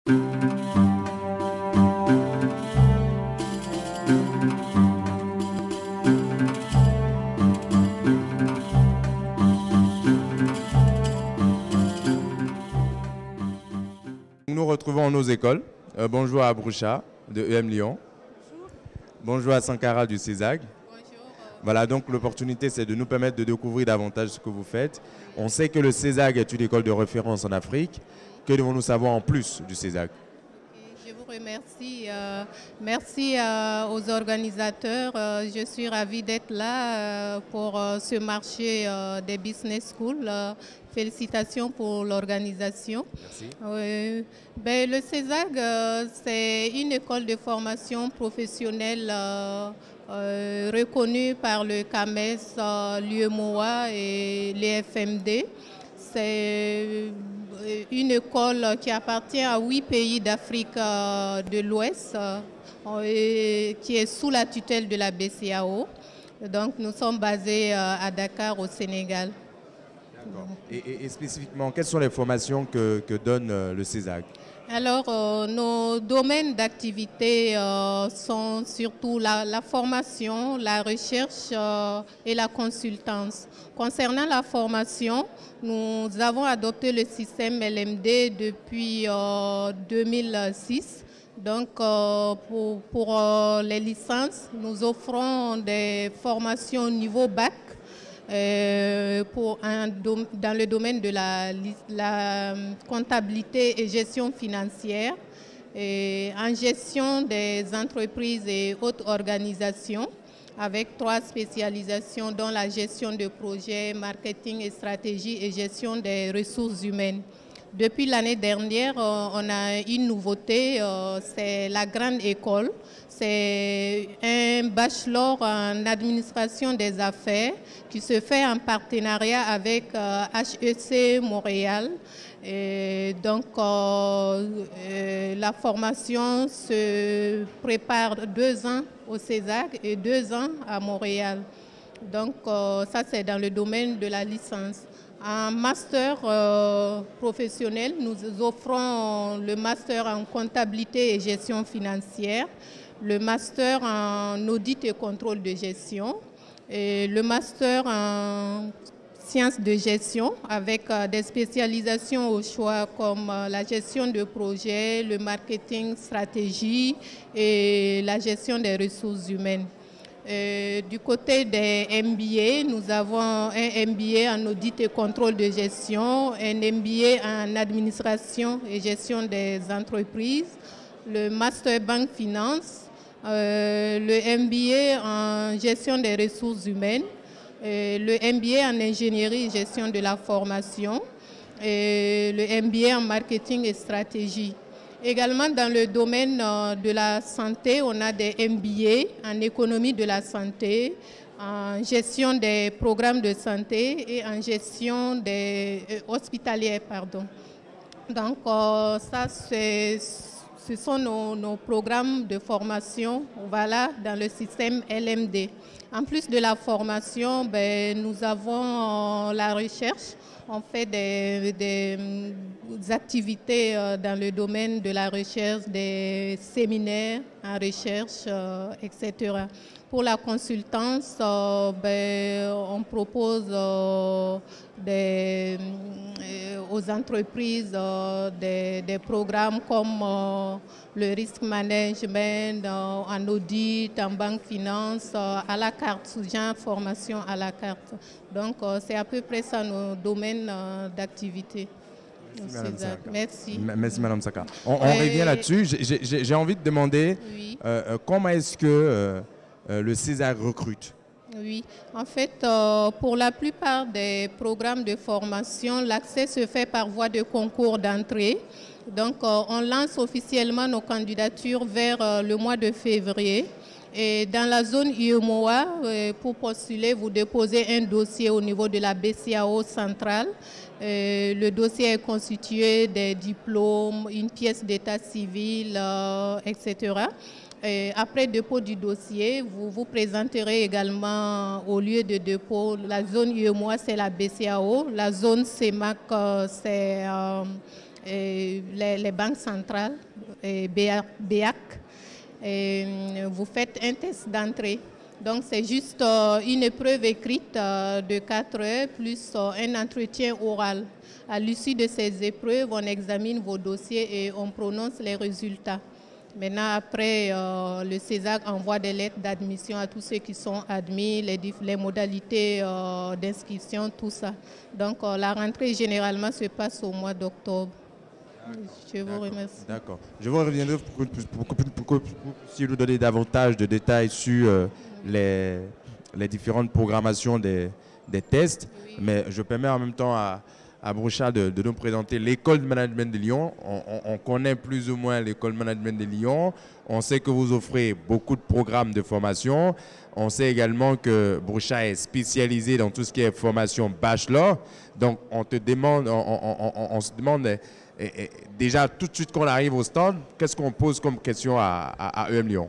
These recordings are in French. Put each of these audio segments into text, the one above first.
Nous retrouvons nos écoles. Bonjour à Broucha de EM Lyon. Bonjour. Bonjour à Sankara du CESAG. Bonjour. Voilà, donc l'opportunité, c'est de nous permettre de découvrir davantage ce que vous faites. On sait que le CESAG est une école de référence en Afrique. Que devons-nous savoir en plus du CESAG? Je vous remercie. Merci aux organisateurs. Je suis ravie d'être là pour ce marché des business schools. Félicitations pour l'organisation. Merci. Le CESAG, c'est une école de formation professionnelle reconnue par le CAMES, l'UEMOA et l'EFMD. C'est une école qui appartient à 8 pays d'Afrique de l'Ouest qui est sous la tutelle de la BCAO. Donc nous sommes basés à Dakar au Sénégal. Et spécifiquement, quelles sont les formations que donne le CESAG? Alors, nos domaines d'activité sont surtout la formation, la recherche et la consultance. Concernant la formation, nous avons adopté le système LMD depuis 2006. Donc, pour les licences, nous offrons des formations au niveau bac. Dans le domaine de la comptabilité et gestion financière, et en gestion des entreprises et autres organisations, avec 3 spécialisations dont la gestion de projets, marketing et stratégie et gestion des ressources humaines. Depuis l'année dernière, on a une nouveauté, c'est la grande école. C'est un bachelor en administration des affaires qui se fait en partenariat avec HEC Montréal. Et donc, la formation se prépare 2 ans au CESAG et 2 ans à Montréal. Donc, ça, c'est dans le domaine de la licence. En master professionnel, nous offrons le master en comptabilité et gestion financière, le master en audit et contrôle de gestion et le master en sciences de gestion avec des spécialisations au choix comme la gestion de projet, le marketing stratégie et la gestion des ressources humaines. Du côté des MBA, nous avons un MBA en audit et contrôle de gestion, un MBA en administration et gestion des entreprises, le Master Banque Finance, le MBA en gestion des ressources humaines, le MBA en ingénierie et gestion de la formation, et le MBA en marketing et stratégie. Également dans le domaine de la santé, on a des MBA en économie de la santé, en gestion des programmes de santé et en gestion des hospitalières. Donc ça, ce sont nos programmes de formation, voilà, dans le système LMD. En plus de la formation, nous avons la recherche. On fait des activités dans le domaine de la recherche, des séminaires en recherche, etc. Pour la consultance, on propose aux entreprises des programmes comme le risk management, en audit, en banque finance, à la carte, sous-genre formation à la carte. Donc, c'est à peu près ça nos domaines d'activité. Merci. Merci, Madame Saka. On revient là-dessus. J'ai envie de demander comment est-ce que le CESAG recrute? Oui, en fait, pour la plupart des programmes de formation, l'accès se fait par voie de concours d'entrée. Donc, on lance officiellement nos candidatures vers le mois de février. Et dans la zone UEMOA, pour postuler, vous déposez un dossier au niveau de la BCAO centrale. Le dossier est constitué des diplômes, une pièce d'état civil, etc. Et après dépôt du dossier, vous vous présenterez également au lieu de dépôt. La zone UEMOA, c'est la BCAO. La zone CEMAC, c'est et les banques centrales, et BEAC. Et vous faites un test d'entrée. Donc, c'est juste une épreuve écrite de 4 heures plus un entretien oral. À l'issue de ces épreuves, on examine vos dossiers et on prononce les résultats. Maintenant, après, le CESAC envoie des lettres d'admission à tous ceux qui sont admis, les modalités d'inscription, tout ça. Donc, la rentrée, généralement, se passe au mois d'octobre. Je vous remercie. D'accord. Je vous reviendrai pour si vous donner davantage de détails sur les différentes programmations des tests. Oui. Mais je permets en même temps à Broucha de nous présenter l'école de management de Lyon. On connaît plus ou moins l'école de management de Lyon. On sait que vous offrez beaucoup de programmes de formation. On sait également que Broucha est spécialisé dans tout ce qui est formation bachelor. Donc, on se demande déjà tout de suite qu'on arrive au stand, qu'est-ce qu'on pose comme question à EM Lyon?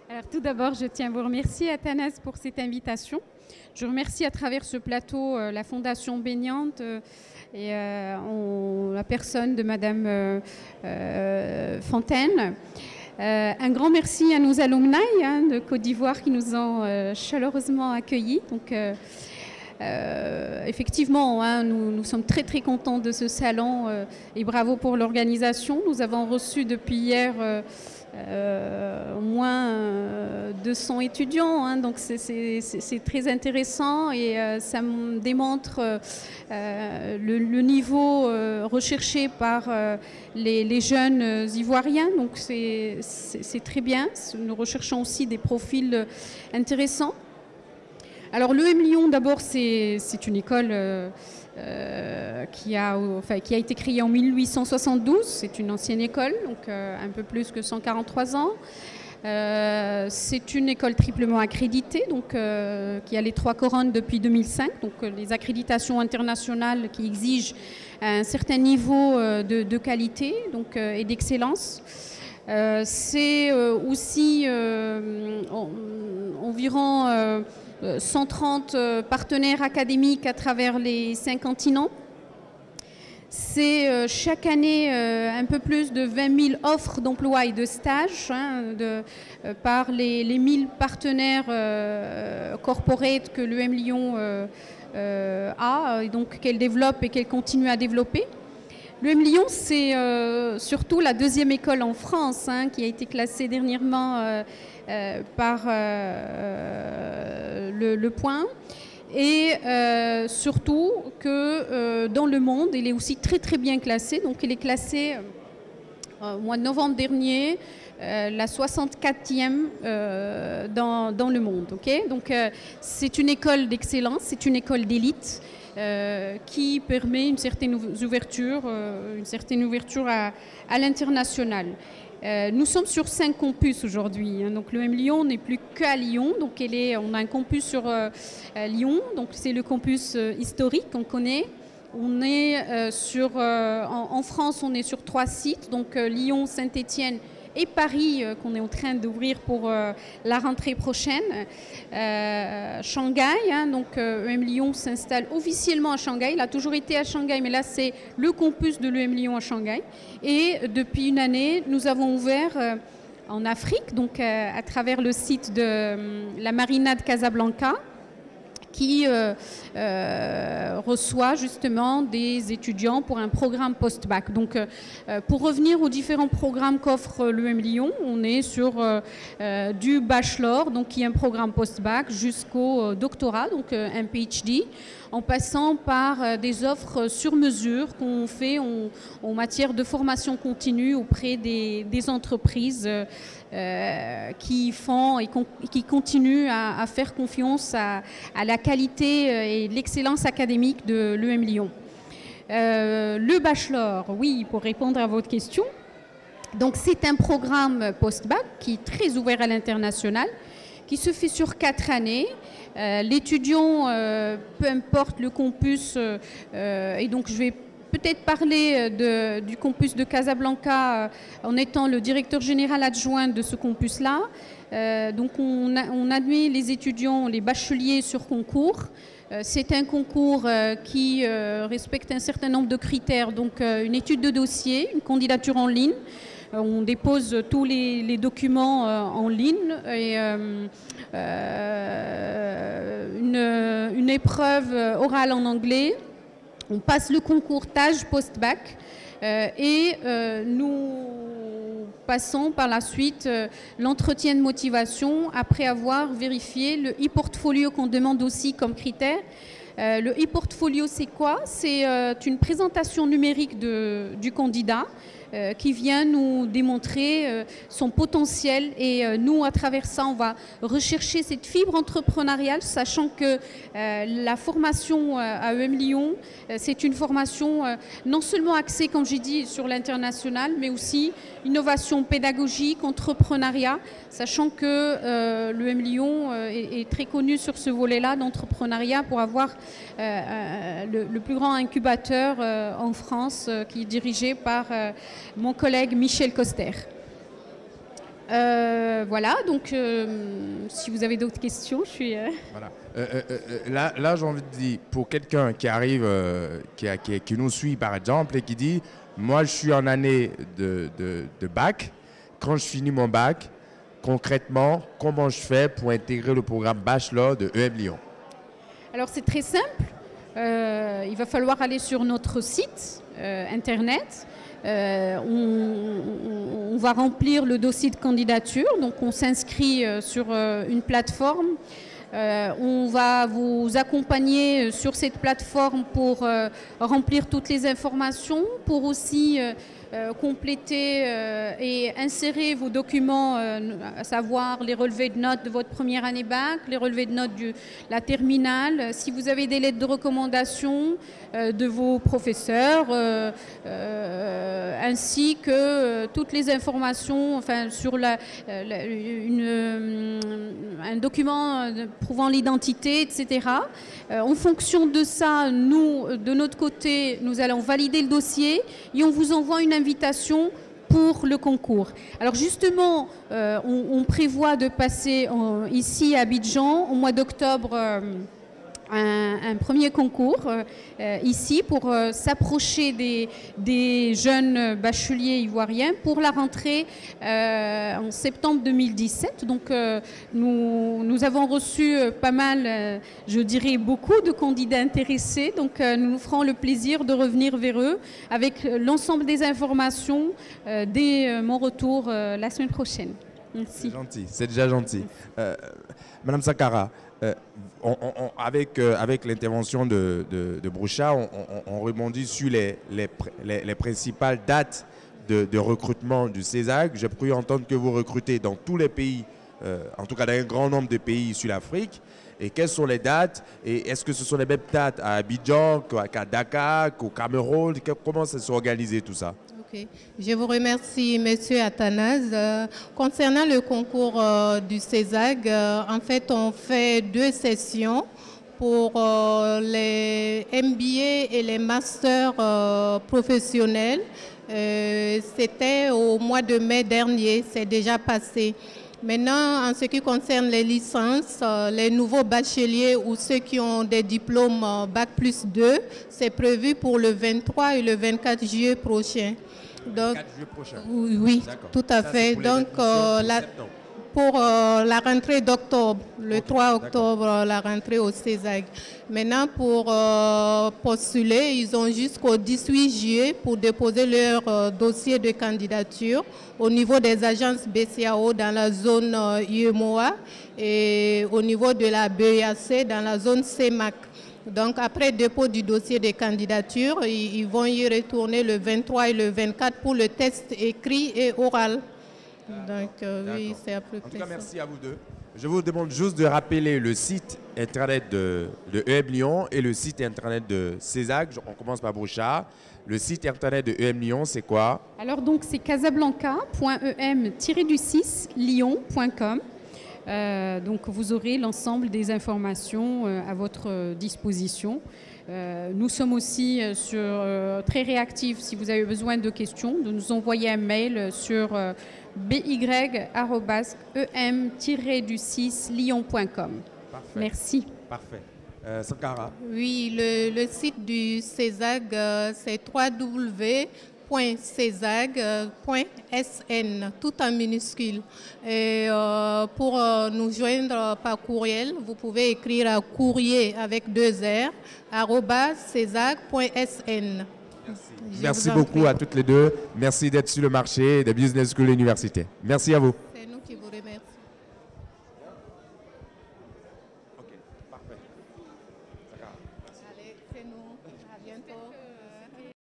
Alors, tout d'abord, je tiens à vous remercier, Athanase, pour cette invitation. Je remercie à travers ce plateau la Fondation Baignante et la personne de Madame Fontaine. Un grand merci à nos alumni de Côte d'Ivoire qui nous ont chaleureusement accueillis. Donc, effectivement, nous sommes très très contents de ce salon et bravo pour l'organisation. Nous avons reçu depuis hier au moins 200 étudiants, donc c'est très intéressant et ça démontre le niveau recherché par les jeunes Ivoiriens, donc c'est très bien. Nous recherchons aussi des profils intéressants. Alors l'EM Lyon, d'abord, c'est une école qui a été créée en 1872. C'est une ancienne école, donc un peu plus que 143 ans. C'est une école triplement accréditée, donc, qui a les 3 couronnes depuis 2005. Donc les accréditations internationales qui exigent un certain niveau de qualité donc, et d'excellence. C'est aussi environ 130 partenaires académiques à travers les 5 continents. C'est chaque année un peu plus de 20 000 offres d'emploi et de stages par les 1000 partenaires corporate que l'EM Lyon a, et donc qu'elle développe et qu'elle continue à développer. L'EM Lyon, c'est surtout la 2e école en France qui a été classée dernièrement par le Point. Et surtout que dans le monde, elle est aussi très très bien classée. Donc elle est classée au mois de novembre dernier, la 64e dans le monde. Okay, donc c'est une école d'excellence, c'est une école d'élite qui permet une certaine ouverture à l'international. Nous sommes sur 5 campus aujourd'hui. Donc l'EM Lyon n'est plus qu'à Lyon. Donc on a un campus sur Lyon. Donc c'est le campus historique qu'on connaît. On est en France, on est sur 3 sites. Donc Lyon, Saint-Étienne et Paris qu'on est en train d'ouvrir pour la rentrée prochaine. Shanghai, donc EM Lyon s'installe officiellement à Shanghai. Il a toujours été à Shanghai, mais là c'est le campus de l'EM Lyon à Shanghai. Et depuis une année, nous avons ouvert en Afrique, donc à travers le site de la Marina de Casablanca, qui reçoit justement des étudiants pour un programme post-bac. Donc, pour revenir aux différents programmes qu'offre l'EM Lyon, on est sur du bachelor, donc qui est un programme post-bac, jusqu'au doctorat, donc un PhD, en passant par des offres sur mesure qu'on fait en matière de formation continue auprès des entreprises qui font et qui continuent à faire confiance à la qualité et l'excellence académique de l'EM Lyon. Le bachelor, oui, pour répondre à votre question, donc c'est un programme post-bac qui est très ouvert à l'international, qui se fait sur 4 années. L'étudiant, peu importe le campus, et donc je vais peut-être parler du campus de Casablanca en étant le directeur général adjoint de ce campus-là. Donc on admet les étudiants, les bacheliers sur concours. C'est un concours qui respecte un certain nombre de critères, donc une étude de dossier, une candidature en ligne. On dépose tous les documents en ligne et une épreuve orale en anglais. On passe le concours TAGE post-bac et nous passons par la suite l'entretien de motivation après avoir vérifié le e-portfolio qu'on demande aussi comme critère. Le e-portfolio, c'est quoi? C'est une présentation numérique du candidat qui vient nous démontrer son potentiel et nous, à travers ça, on va rechercher cette fibre entrepreneuriale, sachant que la formation à EM Lyon, c'est une formation non seulement axée, comme j'ai dit, sur l'international, mais aussi innovation pédagogique, entrepreneuriat, sachant que l'EM Lyon est très connu sur ce volet-là d'entrepreneuriat pour avoir le plus grand incubateur en France qui est dirigé par mon collègue Michel Coster. Voilà, donc si vous avez d'autres questions, je suis... Voilà. Là j'ai envie de dire, pour quelqu'un qui arrive, qui nous suit par exemple et qui dit « Moi je suis en année de bac, quand je finis mon bac, concrètement, comment je fais pour intégrer le programme Bachelor de EM Lyon ?» Alors c'est très simple, il va falloir aller sur notre site internet. On va remplir le dossier de candidature, donc on s'inscrit sur une plateforme. On va vous accompagner sur cette plateforme pour remplir toutes les informations, pour aussi compléter et insérer vos documents, à savoir les relevés de notes de votre première année bac, les relevés de notes de la terminale, si vous avez des lettres de recommandation de vos professeurs, ainsi que toutes les informations, enfin, sur un document prouvant l'identité, etc. En fonction de ça, nous, de notre côté, nous allons valider le dossier et on vous envoie une invitation pour le concours. Alors justement, on prévoit de passer ici à Abidjan au mois d'octobre un premier concours ici pour s'approcher des jeunes bacheliers ivoiriens pour la rentrée en septembre 2017. Donc nous avons reçu pas mal, je dirais beaucoup de candidats intéressés. Donc nous nous ferons le plaisir de revenir vers eux avec l'ensemble des informations dès mon retour la semaine prochaine. Merci. C'est gentil, c'est déjà gentil. Madame Sakara, avec l'intervention de Broucha, on rebondit sur les principales dates de recrutement du CESAG. J'ai cru entendre que vous recrutez dans tous les pays, en tout cas dans un grand nombre de pays sur l'Afrique. Et quelles sont les dates? Et est-ce que ce sont les mêmes dates à Abidjan, qu'à Dakar, qu'au Cameroun? Comment ça s'est organisé tout ça? Okay. Je vous remercie, Monsieur Athanase. Concernant le concours du CESAG, en fait, on fait 2 sessions pour les MBA et les masters professionnels. C'était au mois de mai dernier, c'est déjà passé. Maintenant, en ce qui concerne les licences, les nouveaux bacheliers ou ceux qui ont des diplômes Bac plus 2, c'est prévu pour le 23 et le 24 juillet prochain. Donc, 4 juillet prochain. Oui, tout à fait. Donc, pour la rentrée d'octobre, le 3 octobre, la rentrée au CESAG. Maintenant, pour postuler, ils ont jusqu'au 18 juillet pour déposer leur dossier de candidature au niveau des agences BCAO dans la zone UEMOA et au niveau de la BEAC dans la zone CEMAC. Donc, après dépôt du dossier de candidature, ils vont y retourner le 23 et le 24 pour le test écrit et oral. Donc, oui, c'est à peu près ça. En tout cas, merci à vous deux. Je vous demande juste de rappeler le site internet de EM Lyon et le site internet de CESAG. On commence par Broucha. Le site internet de EM Lyon, c'est quoi? Alors, donc, c'est casablanca.em-lyon.com. Donc vous aurez l'ensemble des informations à votre disposition. Nous sommes aussi très réactifs si vous avez besoin de questions, de nous envoyer un mail sur by@em-lyon.com. Parfait. Merci. Parfait. Sankara. Oui, le site du CESAG, c'est www.cesag.sn, tout en minuscule. Et pour nous joindre par courriel, vous pouvez écrire à courrier avec 2 R, @cesag.sn. Merci beaucoup à toutes les deux. Merci d'être sur le marché des Business School Université. Merci à vous.